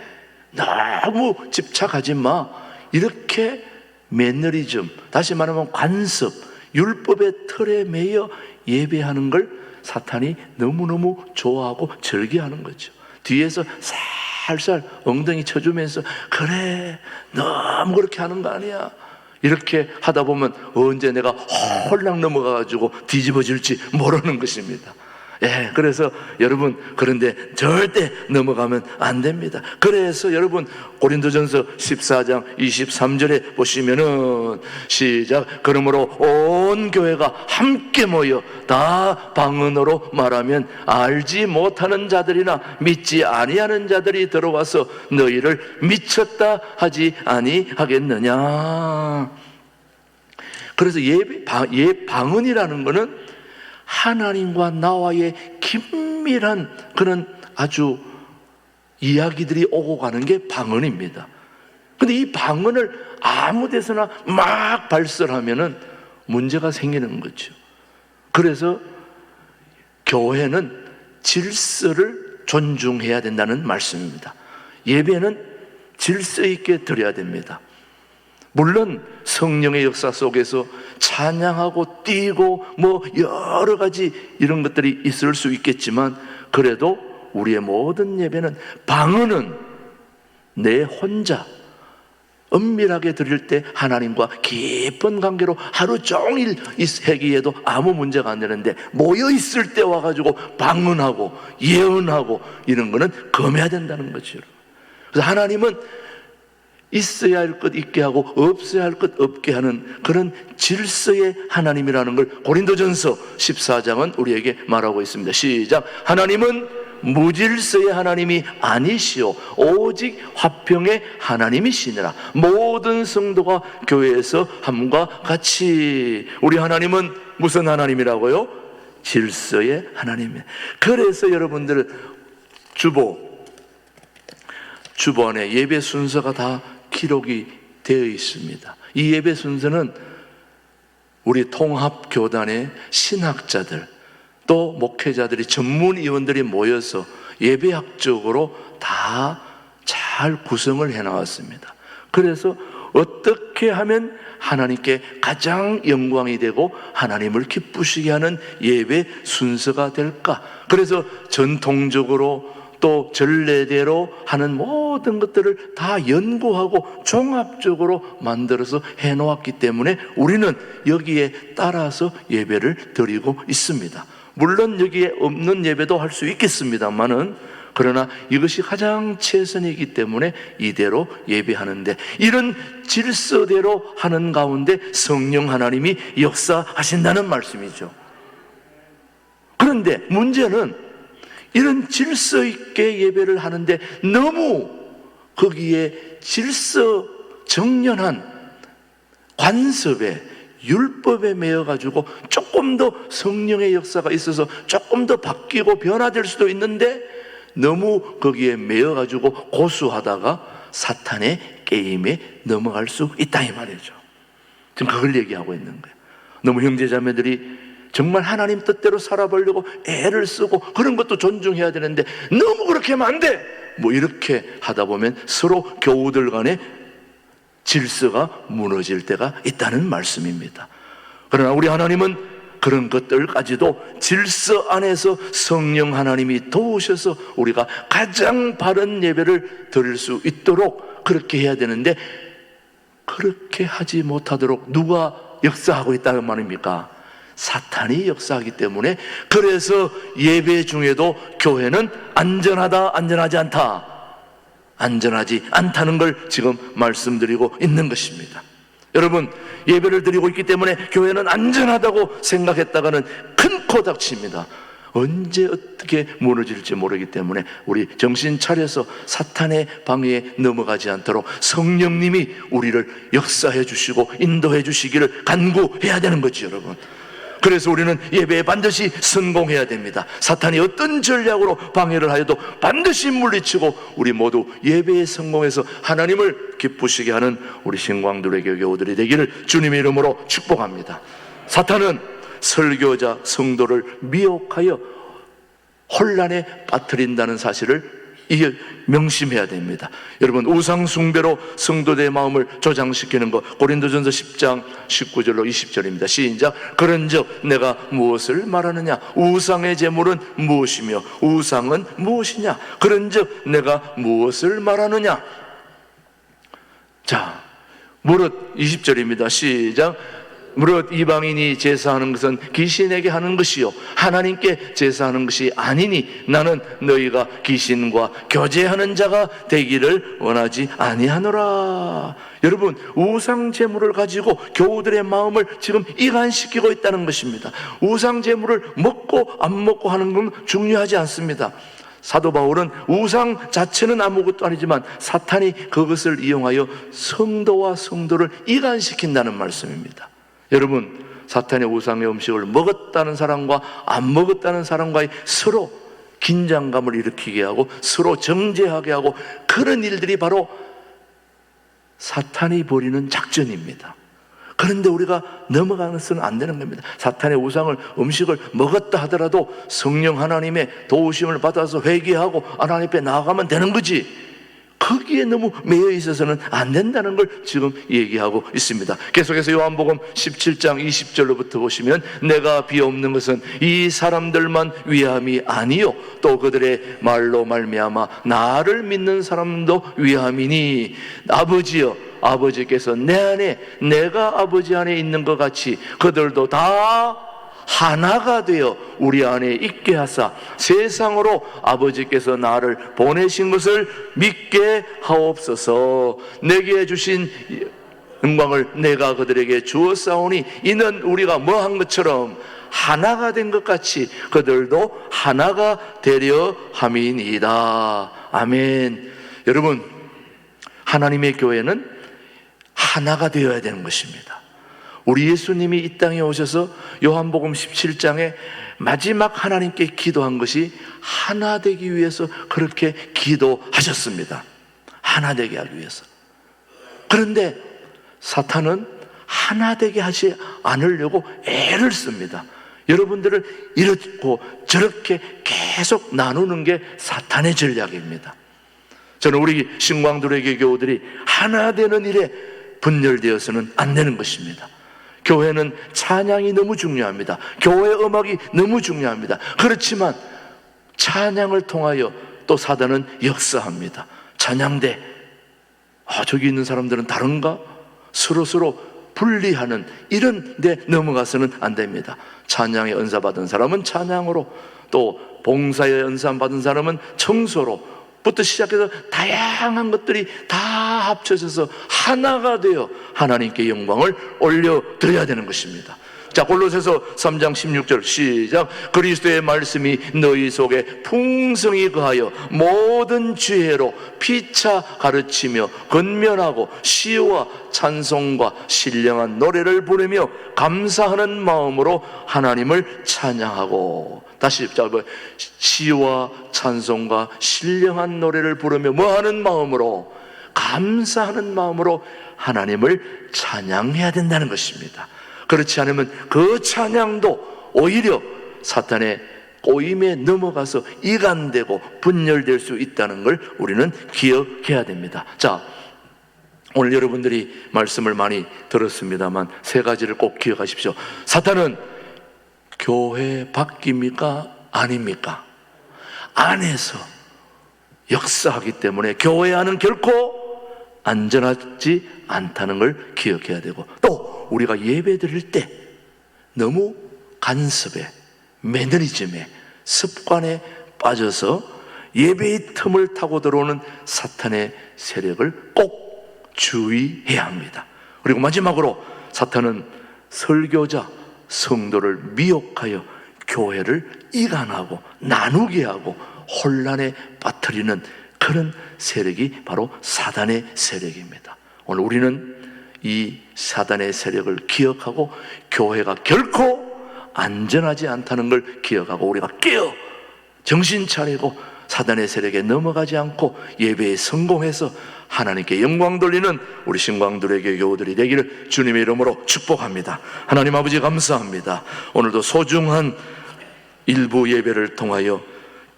너무 집착하지 마. 이렇게 매너리즘, 다시 말하면 관습, 율법의 틀에 매여 예배하는 걸 사탄이 너무너무 좋아하고 즐겨하는 거죠. 뒤에서 살살 엉덩이 쳐주면서 그래 너무 그렇게 하는 거 아니야. 이렇게 하다 보면 언제 내가 홀랑 넘어가가지고 뒤집어질지 모르는 것입니다. 예, 그래서 여러분, 그런데 절대 넘어가면 안 됩니다. 그래서 여러분, 고린도전서 14장 23절에 보시면은 시작. 그러므로 온 교회가 함께 모여 다 방언으로 말하면 알지 못하는 자들이나 믿지 아니하는 자들이 들어와서 너희를 미쳤다 하지 아니하겠느냐. 그래서 방언이라는 것은 하나님과 나와의 긴밀한 그런 아주 이야기들이 오고 가는 게 방언입니다. 근데 이 방언을 아무 데서나 막 발설하면은 문제가 생기는 거죠. 그래서 교회는 질서를 존중해야 된다는 말씀입니다. 예배는 질서 있게 드려야 됩니다. 물론 성령의 역사 속에서 찬양하고 뛰고 뭐 여러 가지 이런 것들이 있을 수 있겠지만, 그래도 우리의 모든 예배는, 방언은 내 혼자 은밀하게 드릴 때 하나님과 깊은 관계로 하루 종일 회개해도 아무 문제가 안 되는데, 모여 있을 때 와가지고 방언하고 예언하고 이런 거는 금해야 된다는 거죠. 그래서 하나님은 있어야 할 것 있게 하고 없어야 할 것 없게 하는 그런 질서의 하나님이라는 걸 고린도전서 14장은 우리에게 말하고 있습니다. 시작. 하나님은 무질서의 하나님이 아니시오 오직 화평의 하나님이시니라. 모든 성도가 교회에서 함과 같이. 우리 하나님은 무슨 하나님이라고요? 질서의 하나님이에요. 그래서 여러분들 주보 안에 예배 순서가 다 기록이 되어 있습니다. 이 예배 순서는 우리 통합교단의 신학자들 또 목회자들이, 전문위원들이 모여서 예배학적으로 다 잘 구성을 해나왔습니다. 그래서 어떻게 하면 하나님께 가장 영광이 되고 하나님을 기쁘시게 하는 예배 순서가 될까? 그래서 전통적으로 또 전례대로 하는 모든 것들을 다 연구하고 종합적으로 만들어서 해놓았기 때문에 우리는 여기에 따라서 예배를 드리고 있습니다. 물론 여기에 없는 예배도 할 수 있겠습니다만은, 그러나 이것이 가장 최선이기 때문에 이대로 예배하는데, 이런 질서대로 하는 가운데 성령 하나님이 역사하신다는 말씀이죠. 그런데 문제는 이런 질서 있게 예배를 하는데 너무 거기에 질서 정연한 관습에 율법에 매여가지고 조금 더 성령의 역사가 있어서 조금 더 바뀌고 변화될 수도 있는데, 너무 거기에 매여가지고 고수하다가 사탄의 게임에 넘어갈 수 있다 이 말이죠. 지금 그걸 얘기하고 있는 거예요. 너무 형제자매들이 정말 하나님 뜻대로 살아보려고 애를 쓰고 그런 것도 존중해야 되는데 너무 그렇게 하면 안 돼! 뭐 이렇게 하다 보면 서로 교우들 간에 질서가 무너질 때가 있다는 말씀입니다. 그러나 우리 하나님은 그런 것들까지도 질서 안에서 성령 하나님이 도우셔서 우리가 가장 바른 예배를 드릴 수 있도록 그렇게 해야 되는데, 그렇게 하지 못하도록 누가 역사하고 있다는 말입니까? 사탄이 역사하기 때문에. 그래서 예배 중에도 교회는 안전하다, 안전하지 않다, 안전하지 않다는 걸 지금 말씀드리고 있는 것입니다. 여러분, 예배를 드리고 있기 때문에 교회는 안전하다고 생각했다가는 큰 코 닥칩니다. 언제 어떻게 무너질지 모르기 때문에 우리 정신 차려서 사탄의 방해에 넘어가지 않도록 성령님이 우리를 역사해 주시고 인도해 주시기를 간구해야 되는 거죠, 여러분. 그래서 우리는 예배에 반드시 성공해야 됩니다. 사탄이 어떤 전략으로 방해를 하여도 반드시 물리치고 우리 모두 예배에 성공해서 하나님을 기쁘시게 하는 우리 신광두레교 교우들이 되기를 주님의 이름으로 축복합니다. 사탄은 설교자, 성도를 미혹하여 혼란에 빠뜨린다는 사실을 명심해야 됩니다. 여러분, 우상 숭배로 성도들의 마음을 조장시키는 것, 고린도전서 10장 19절로 20절입니다. 시작. 그런즉 내가 무엇을 말하느냐? 우상의 제물은 무엇이며 우상은 무엇이냐? 그런즉 내가 무엇을 말하느냐? 자, 무릇 20절입니다. 시작. 무릇 이방인이 제사하는 것은 귀신에게 하는 것이요 하나님께 제사하는 것이 아니니 나는 너희가 귀신과 교제하는 자가 되기를 원하지 아니하노라. 여러분, 우상 제물을 가지고 교우들의 마음을 지금 이간시키고 있다는 것입니다. 우상 제물을 먹고 안 먹고 하는 건 중요하지 않습니다. 사도 바울은 우상 자체는 아무것도 아니지만 사탄이 그것을 이용하여 성도와 성도를 이간시킨다는 말씀입니다. 여러분, 사탄의 우상의 음식을 먹었다는 사람과 안 먹었다는 사람과의 서로 긴장감을 일으키게 하고 서로 정죄하게 하고 그런 일들이 바로 사탄이 벌이는 작전입니다. 그런데 우리가 넘어가서는 안 되는 겁니다. 사탄의 우상을 음식을 먹었다 하더라도 성령 하나님의 도우심을 받아서 회개하고 하나님 앞에 나아가면 되는 거지, 거기에 너무 매여 있어서는 안 된다는 걸 지금 얘기하고 있습니다. 계속해서 요한복음 17장 20절로부터 보시면 내가 비옵는 것은 이 사람들만 위함이 아니요 또 그들의 말로 말미암아 나를 믿는 사람도 위함이니 아버지여 아버지께서 내 안에 내가 아버지 안에 있는 것 같이 그들도 다 하나가 되어 우리 안에 있게 하사 세상으로 아버지께서 나를 보내신 것을 믿게 하옵소서. 내게 주신 영광을 내가 그들에게 주었사오니 이는 우리가 뭐한 것처럼 하나가 된 것 같이 그들도 하나가 되려 함이니이다. 아멘. 여러분, 하나님의 교회는 하나가 되어야 되는 것입니다. 우리 예수님이 이 땅에 오셔서 요한복음 17장에 마지막 하나님께 기도한 것이 하나 되기 위해서 그렇게 기도하셨습니다. 하나 되게 하기 위해서. 그런데 사탄은 하나 되게 하지 않으려고 애를 씁니다. 여러분들을 이렇고 저렇게 계속 나누는 게 사탄의 전략입니다. 저는 우리 신광두레교 교우들이 하나 되는 일에 분열되어서는 안 되는 것입니다. 교회는 찬양이 너무 중요합니다. 교회 음악이 너무 중요합니다. 그렇지만 찬양을 통하여 또 사단은 역사합니다. 찬양대, 저기 있는 사람들은 다른가? 서로 분리하는 이런 데 넘어가서는 안 됩니다. 찬양의 은사 받은 사람은 찬양으로, 또 봉사의 은사 받은 사람은 청소로 부터 시작해서 다양한 것들이 다 합쳐져서 하나가 되어 하나님께 영광을 올려드려야 되는 것입니다. 자, 골로새서 3장 16절 시작. 그리스도의 말씀이 너희 속에 풍성히 거하여 모든 지혜로 피차 가르치며 권면하고 시와 찬송과 신령한 노래를 부르며 감사하는 마음으로 하나님을 찬양하고. 다시 시와 찬송과 신령한 노래를 부르며 뭐하는 마음으로? 감사하는 마음으로 하나님을 찬양해야 된다는 것입니다. 그렇지 않으면 그 찬양도 오히려 사탄의 꼬임에 넘어가서 이간되고 분열될 수 있다는 걸 우리는 기억해야 됩니다. 자, 오늘 여러분들이 말씀을 많이 들었습니다만 세 가지를 꼭 기억하십시오. 사탄은 교회 밖입니까? 아닙니까? 안에서 역사하기 때문에 교회 안은 결코 안전하지 않다는 걸 기억해야 되고, 또 우리가 예배 드릴 때 너무 간섭에, 매너리즘에, 습관에 빠져서 예배의 틈을 타고 들어오는 사탄의 세력을 꼭 주의해야 합니다. 그리고 마지막으로 사탄은 설교자, 성도를 미혹하여 교회를 이간하고 나누게 하고 혼란에 빠뜨리는 그런 세력이 바로 사단의 세력입니다. 오늘 우리는 이 사단의 세력을 기억하고 교회가 결코 안전하지 않다는 걸 기억하고 우리가 깨어 정신 차리고 사단의 세력에 넘어가지 않고 예배에 성공해서 하나님께 영광 돌리는 우리 신광두레교 교우들이 되기를 주님의 이름으로 축복합니다. 하나님 아버지 감사합니다. 오늘도 소중한 일부 예배를 통하여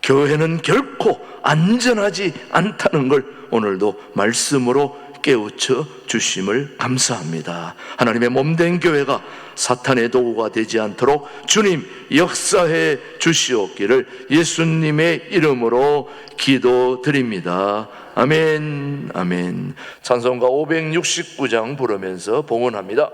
교회는 결코 안전하지 않다는 걸 오늘도 말씀으로 깨우쳐 주심을 감사합니다. 하나님의 몸된 교회가 사탄의 도구가 되지 않도록 주님 역사해 주시옵기를 예수님의 이름으로 기도드립니다. 아멘, 아멘. 찬송가 569장 부르면서 봉헌합니다.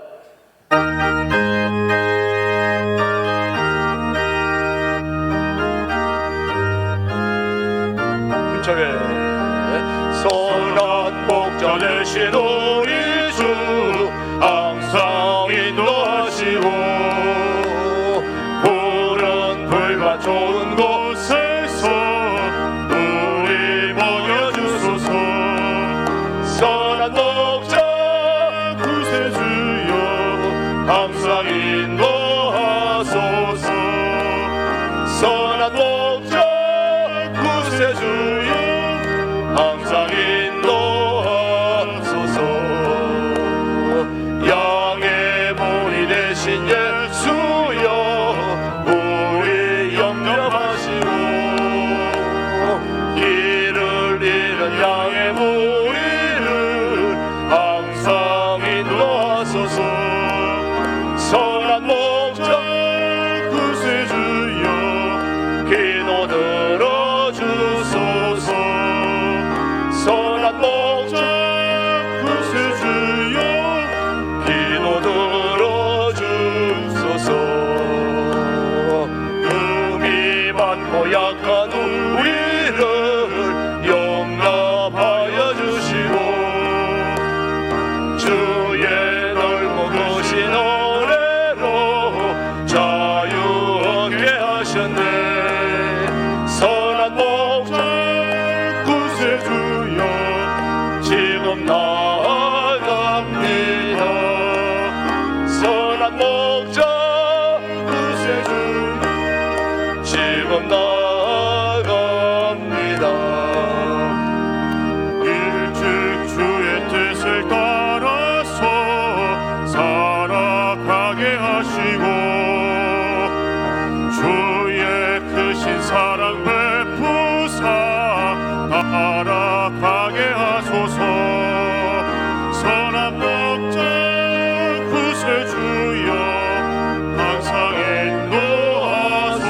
대신 우리 주 항상 인도하시고 푸른 불과 좋은 곳에서 우리 먹여주소서. 선한 목자 구세주여 항상 인도하소서. 선한 목자 구세주여 항상 인도하소서. 양의 본이 되신 예수여 우리 영접하시고 길을 잃은 양의 무리를 항상 인도하소서. 선한 목자 구세주여 기도 들어주소서. 선한 목자 구세주여 기도 들어주소서. 금이 많고 약한 우리를 용납하여 주시고 주의 넓고 크신 은혜로 자유 얻게 하셨네. 선한 목자 구세주여 지금 나아갑니다. 선한 목자 구세주여 지금 나아갑니다. 일찍 주의 뜻을 따라서 살아가게 하시고 주의 크신 사랑 베푸사 따라가게 하소서. 선한 목자 구세주여 항상 인도하소서.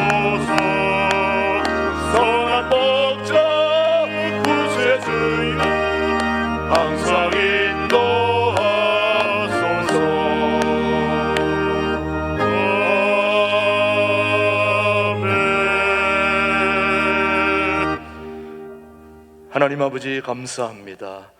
선한 목자 구세주여 항상 인도하소서. 아멘. 하나님 아버지 감사합니다.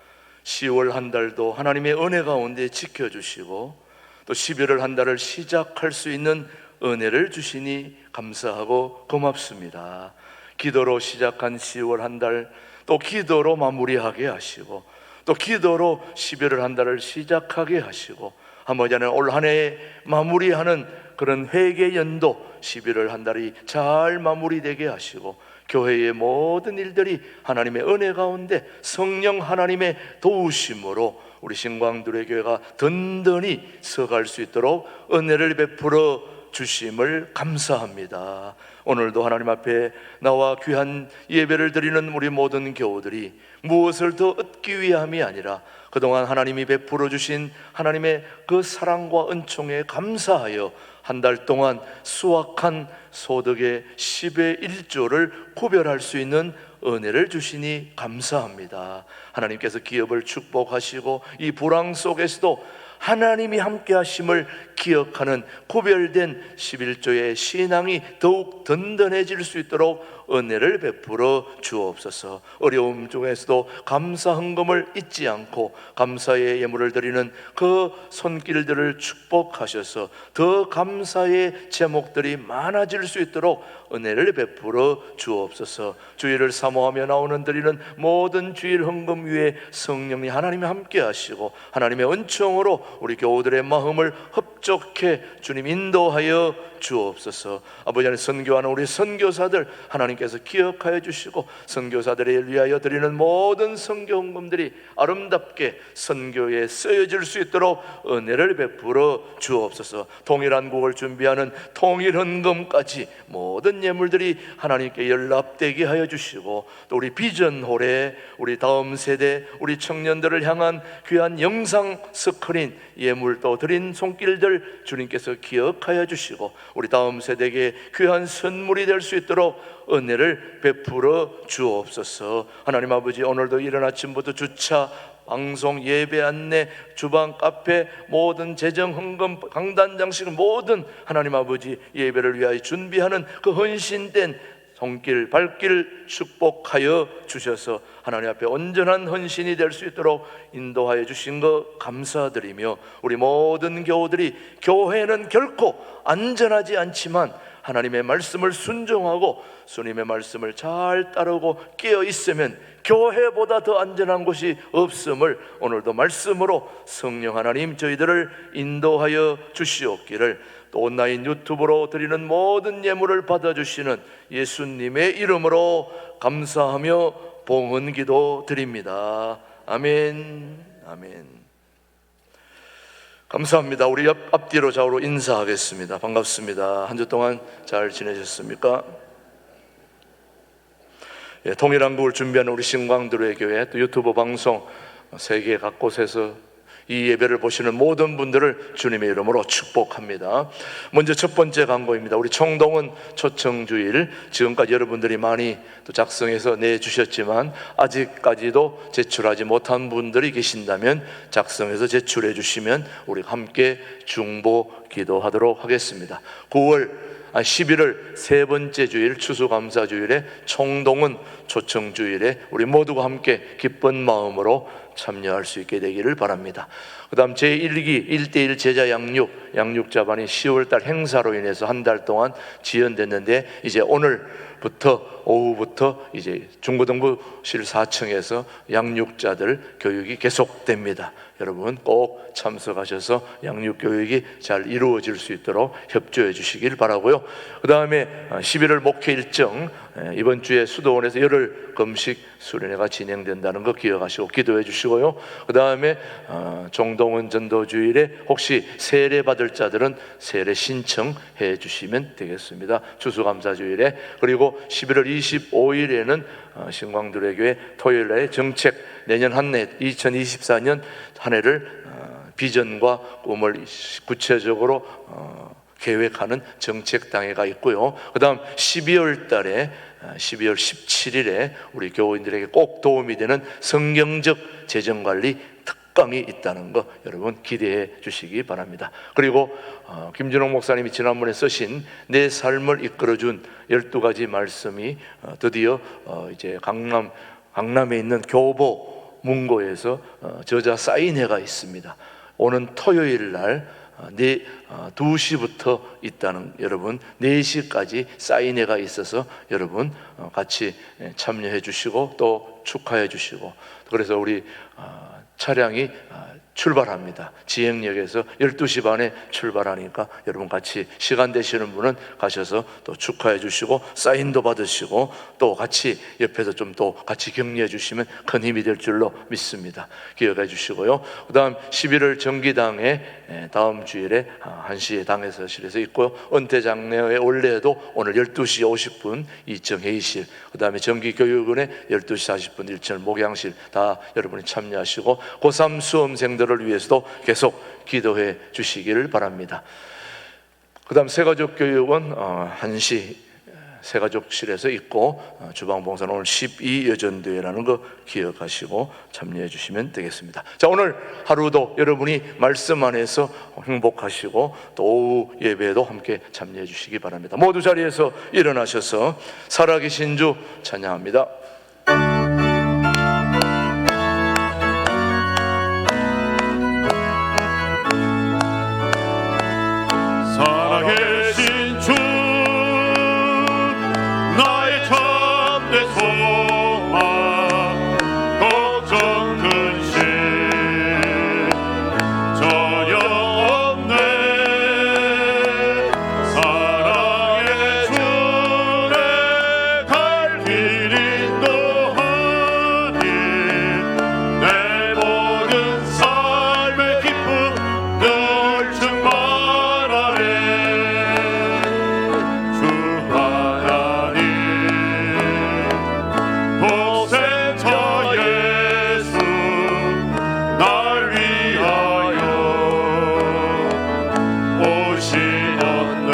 10월 한 달도 하나님의 은혜 가운데 지켜주시고 또 11월 한 달을 시작할 수 있는 은혜를 주시니 감사하고 고맙습니다. 기도로 시작한 10월 한 달 또 기도로 마무리하게 하시고 또 기도로 11월 한 달을 시작하게 하시고 아버지 하나님 올 한 해 마무리하는 그런 회개 연도 11월 한 달이 잘 마무리되게 하시고 교회의 모든 일들이 하나님의 은혜 가운데 성령 하나님의 도우심으로 우리 신광두레 교회가 든든히 서갈 수 있도록 은혜를 베풀어 주심을 감사합니다. 오늘도 하나님 앞에 나와 귀한 예배를 드리는 우리 모든 교우들이 무엇을 더 얻기 위함이 아니라 그동안 하나님이 베풀어 주신 하나님의 그 사랑과 은총에 감사하여 한 달 동안 수확한 소득의 10의 1조를 구별할 수 있는 은혜를 주시니 감사합니다. 하나님께서 기업을 축복하시고 이 불황 속에서도 하나님이 함께 하심을 기억하는 구별된 11조의 신앙이 더욱 든든해질 수 있도록 은혜를 베풀어 주옵소서. 어려움 중에서도 감사 헌금을 잊지 않고 감사의 예물을 드리는 그 손길들을 축복하셔서 더 감사의 제목들이 많아질 수 있도록 은혜를 베풀어 주옵소서. 주일을 사모하며 나오는 드리는 모든 주일 헌금 위에 성령이 하나님이 함께 하시고 하나님의 은총으로 우리 교우들의 마음을 흡족해 주님 인도하여 주옵소서. 아버지 하나님 선교하는 우리 선교사들 하나님께서 기억하여 주시고 선교사들을 위하여 드리는 모든 선교 헌금들이 아름답게 선교에 쓰여질 수 있도록 은혜를 베풀어 주옵소서. 통일한 국을 준비하는 통일 헌금까지 모든 예물들이 하나님께 연락되게 하여 주시고 또 우리 비전홀에 우리 다음 세대 우리 청년들을 향한 귀한 영상 스크린 예물도 드린 손길들 주님께서 기억하여 주시고 우리 다음 세대에게 귀한 선물이 될 수 있도록 은혜를 베풀어 주옵소서. 하나님 아버지 오늘도 이른 아침부터 주차 방송 예배 안내 주방 카페 모든 재정 헌금 강단 장식 모든 하나님 아버지 예배를 위하여 준비하는 그 헌신된 손길 발길 축복하여 주셔서 하나님 앞에 온전한 헌신이 될 수 있도록 인도하여 주신 것 감사드리며, 우리 모든 교우들이 교회는 결코 안전하지 않지만 하나님의 말씀을 순종하고 주님의 말씀을 잘 따르고 깨어 있으면 교회보다 더 안전한 곳이 없음을 오늘도 말씀으로 성령 하나님 저희들을 인도하여 주시옵기를, 또 온라인 유튜브로 드리는 모든 예물을 받아주시는 예수님의 이름으로 감사하며 봉헌기도 드립니다. 아멘. 아멘. 감사합니다. 우리 앞뒤로 좌우로 인사하겠습니다. 반갑습니다. 한 주 동안 잘 지내셨습니까? 예, 통일한국을 준비하는 우리 신광드로의 교회, 또 유튜브 방송 세계 각곳에서 이 예배를 보시는 모든 분들을 주님의 이름으로 축복합니다. 먼저 첫 번째 광고입니다. 우리 총동원 초청주일, 지금까지 여러분들이 많이 또 작성해서 내주셨지만 아직까지도 제출하지 못한 분들이 계신다면 작성해서 제출해 주시면 우리 함께 중보 기도하도록 하겠습니다. 11월 세 번째 주일 추수감사주일에 총동원 초청주일에 우리 모두가 함께 기쁜 마음으로 참여할 수 있게 되기를 바랍니다. 그 다음 제1기 1:1 제자 양육자반이 10월달 행사로 인해서 한 달 동안 지연됐는데, 이제 오늘부터 오후부터 이제 중고등부실 4층에서 양육자들 교육이 계속됩니다. 여러분 꼭 참석하셔서 양육 교육이 잘 이루어질 수 있도록 협조해 주시길 바라고요. 그 다음에 11월 목회 일정, 이번 주에 수도원에서 열흘 금식 수련회가 진행된다는 거 기억하시고 기도해 주시고요. 그 다음에 종동원 전도주일에 혹시 세례 받을 자들은 세례 신청해 주시면 되겠습니다. 추수감사주일에. 그리고 11월 25일에는 신광두레 교회 토요일날 정책, 내년 한 해 2024년 한 해를 비전과 꿈을 구체적으로 계획하는 정책당회가 있고요. 그 다음 12월 달에 12월 17일에 우리 교우인들에게 꼭 도움이 되는 성경적 재정관리 특강이 있다는 거 여러분 기대해 주시기 바랍니다. 그리고 김준홍 목사님이 지난번에 쓰신 내 삶을 이끌어준 12가지 말씀이 드디어 이제 강남에 있는 교보 문고에서 저자 사인회가 있습니다. 오는 토요일 날 2시부터 있다는, 여러분 4시까지 사인회가 있어서 여러분 같이 참여해 주시고 또 축하해 주시고, 그래서 우리 차량이 출발합니다. 지행역에서 12시 반에 출발하니까 여러분 같이 시간 되시는 분은 가셔서 또 축하해 주시고 사인도 받으시고 또 같이 옆에서 좀 또 같이 격려해 주시면 큰 힘이 될 줄로 믿습니다. 기억해 주시고요. 그 다음 11월 정기당에 다음 주일에 1시에 당회서실에서 있고요. 은퇴장례회 원래도 오늘 12시 50분 2층 회의실, 그 다음에 정기교육원에 12시 40분 1층 목양실 다 여러분이 참여하시고 고3 수험생들을 위해서도 계속 기도해 주시기를 바랍니다. 그 다음 새가족교육은 1시 새가족실에서 있고 주방봉사는 오늘 12여전대회라는 거 기억하시고 참여해 주시면 되겠습니다. 자, 오늘 하루도 여러분이 말씀 안에서 행복하시고 또 오후 예배에도 함께 참여해 주시기 바랍니다. 모두 자리에서 일어나셔서 살아계신 주 찬양합니다. 살아계신 주 나의 참된 소망 걱정 근심 전혀 없네. 사랑의 주내 갈 길 인도하니 내 모든 삶의 기쁨 늘 충만하네. 주 하나님 독생자 예수 날 위하여 오시었네.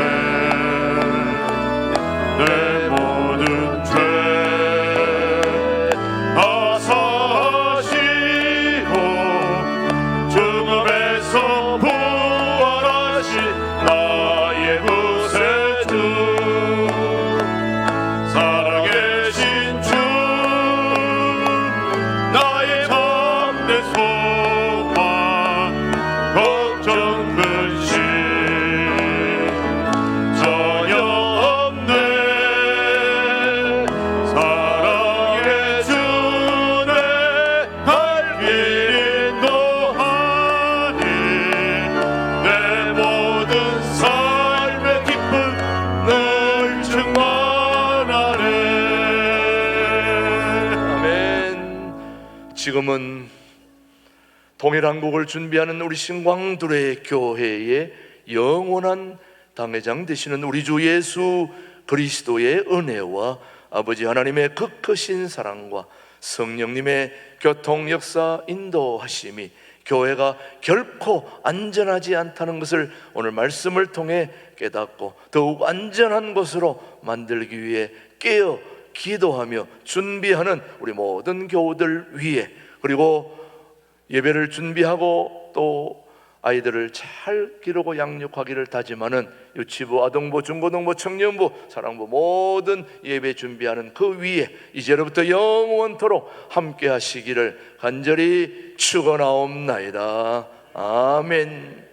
내 모든 죄 다 사하시고 죽음에서 부활하신 나의 구세주. 지금은 통일한국을 준비하는 우리 신광두레 교회의 영원한 당회장 되시는 우리 주 예수 그리스도의 은혜와 아버지 하나님의 극크신 사랑과 성령님의 교통 역사 인도하심이 교회가 결코 안전하지 않다는 것을 오늘 말씀을 통해 깨닫고 더욱 안전한 곳으로 만들기 위해 깨어 기도하며 준비하는 우리 모든 교우들 위해, 그리고 예배를 준비하고 또 아이들을 잘 기르고 양육하기를 다짐하는 유치부, 아동부, 중고등부, 청년부, 사랑부 모든 예배 준비하는 그 위에 이제로부터 영원토록 함께 하시기를 간절히 축원하옵나이다. 아멘.